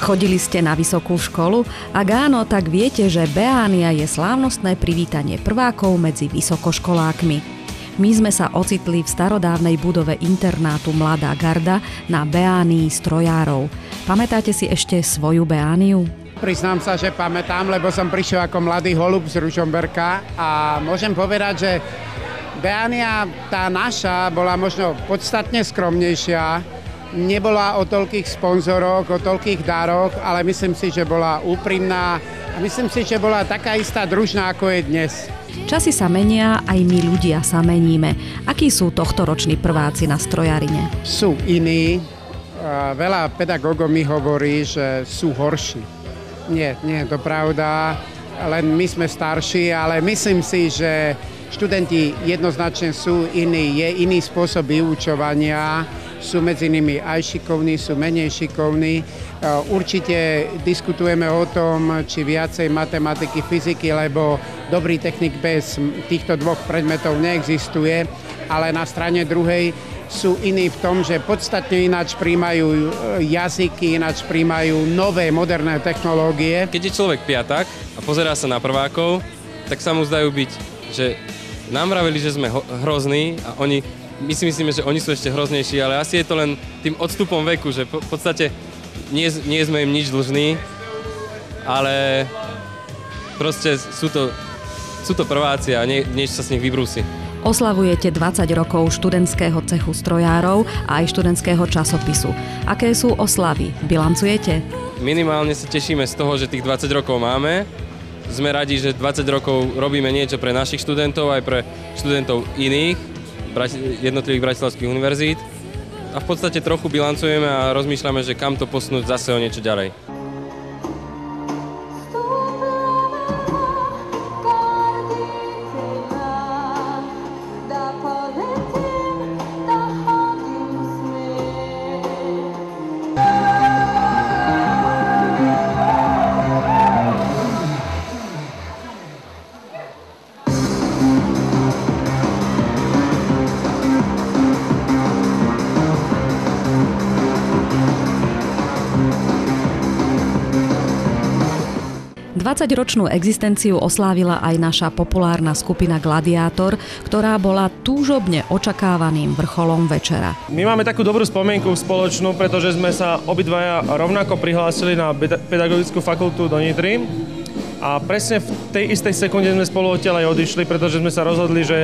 Chodili ste na vysokú školu? Ak áno, tak viete, že Beánia je slávnostné privítanie prvákov medzi vysokoškolákmi. My sme sa ocitli v starodávnej budove internátu Mladá garda na Beánii strojárov. Pamätáte si ešte svoju Beániu? Priznám sa, že pamätám, lebo som prišiel ako mladý holub z Ružomberka a môžem povedať, že Beánia, tá naša, bola možno podstatne skromnejšia. Nebola o toľkých sponzoroch, o toľkých dároch, ale myslím si, že bola úprimná a myslím si, že bola taká istá družná, ako je dnes. Časy sa menia, aj my ľudia sa meníme. Akí sú tohtoroční prváci na strojarine? Sú iní. Veľa pedagógov mi hovorí, že sú horší. Nie je to pravda, len my sme starší, ale myslím si, že študenti jednoznačne sú iní. Je iný spôsob vyučovania. Sú medzi nimi aj šikovní, sú menej šikovní. Určite diskutujeme o tom, či viacej matematiky, fyziky, lebo dobrý technik bez týchto dvoch predmetov neexistuje, ale na strane druhej sú iní v tom, že podstatne ináč prijímajú jazyky, ináč prijímajú nové, moderné technológie. Keď je človek piatak a pozerá sa na prvákov, tak sa mu zdajú byť, že nám vraveli, že sme hrozní a my si myslíme, že oni sú ešte hroznejší, ale asi je to len tým odstupom veku, že v podstate nie sme im nič dlžní, ale proste sú to prváci a niečo sa s nich vybrúsi. Oslavujete 20 rokov študentského cechu strojárov a aj študentského časopisu. Aké sú oslavy? Bilancujete? Minimálne sa tešíme z toho, že tých 20 rokov máme. Sme radi, že 20 rokov robíme niečo pre našich študentov aj pre študentov iných jednotlivých bratislavských univerzít a v podstate trochu bilancujeme a rozmýšľame, že kam to posunúť zase o niečo ďalej. Ročnú existenciu oslávila aj naša populárna skupina Gladiátor, ktorá bola túžobne očakávaným vrcholom večera. My máme takú dobrú spomienku spoločnú, pretože sme sa obidvaja rovnako prihlásili na pedagogickú fakultu do Nitry a presne v tej istej sekunde sme spolu odtiaľ aj odišli, pretože sme sa rozhodli, že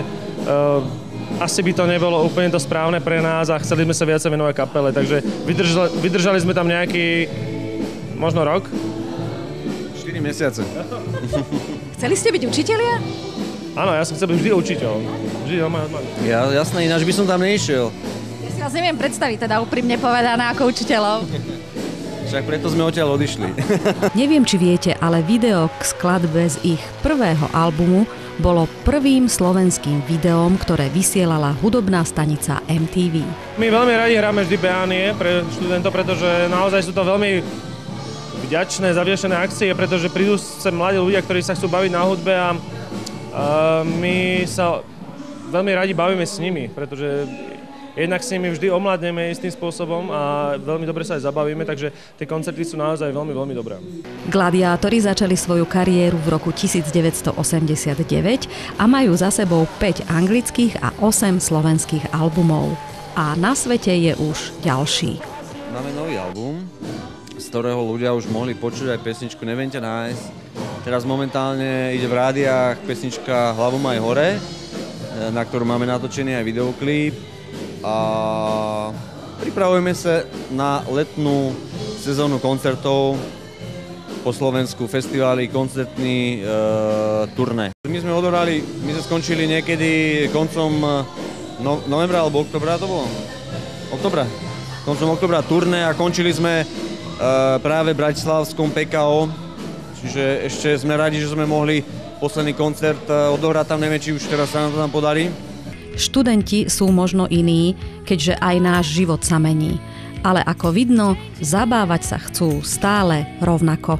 asi by to nebolo úplne to správne pre nás a chceli sme sa viacej venovať kapele, takže vydržali sme tam nejaký možno rok. 4 mesiace. Chceli ste byť učitelia? Áno, ja som chcel byť vždy učiteľ. Vždy Ja, jasné, ináč by som tam nešiel. Ja si vás neviem predstaviť, teda úprimne povedané, ako učiteľov. Však preto sme odtiaľ odišli. Neviem, či viete, ale video k skladbe z ich prvého albumu bolo prvým slovenským videom, ktoré vysielala hudobná stanica MTV. My veľmi radi hráme vždy Beánie pre študentov, pretože naozaj sú to veľmi vďačné, zaviešené akcie, pretože prídu sem mladí ľudia, ktorí sa chcú baviť na hudbe a my sa veľmi radi bavíme s nimi, pretože jednak s nimi vždy omladneme istým spôsobom a veľmi dobre sa aj zabavíme, takže tie koncerty sú naozaj veľmi, veľmi dobré. Gladiátori začali svoju kariéru v roku 1989 a majú za sebou 5 anglických a 8 slovenských albumov. A na svete je už ďalší. Máme nový album, z ktorého ľudia už mohli počuť aj pesničku Neviem ťa nájsť. Teraz momentálne ide v rádiách pesnička Hlavu maj hore, na ktorú máme natočený aj videoklip. A pripravujeme sa na letnú sezónu koncertov po Slovensku, festivály, koncertný turné. My sme skončili niekedy koncom novembra alebo oktobra to bolo? Koncom oktobra turné a končili sme práve v bratislavskom PKO, čiže ešte sme radi, že sme mohli posledný koncert odohrať tam, neviem, či už teraz sa nám to tam podarí. Študenti sú možno iní, keďže aj náš život sa mení. Ale ako vidno, zabávať sa chcú stále rovnako.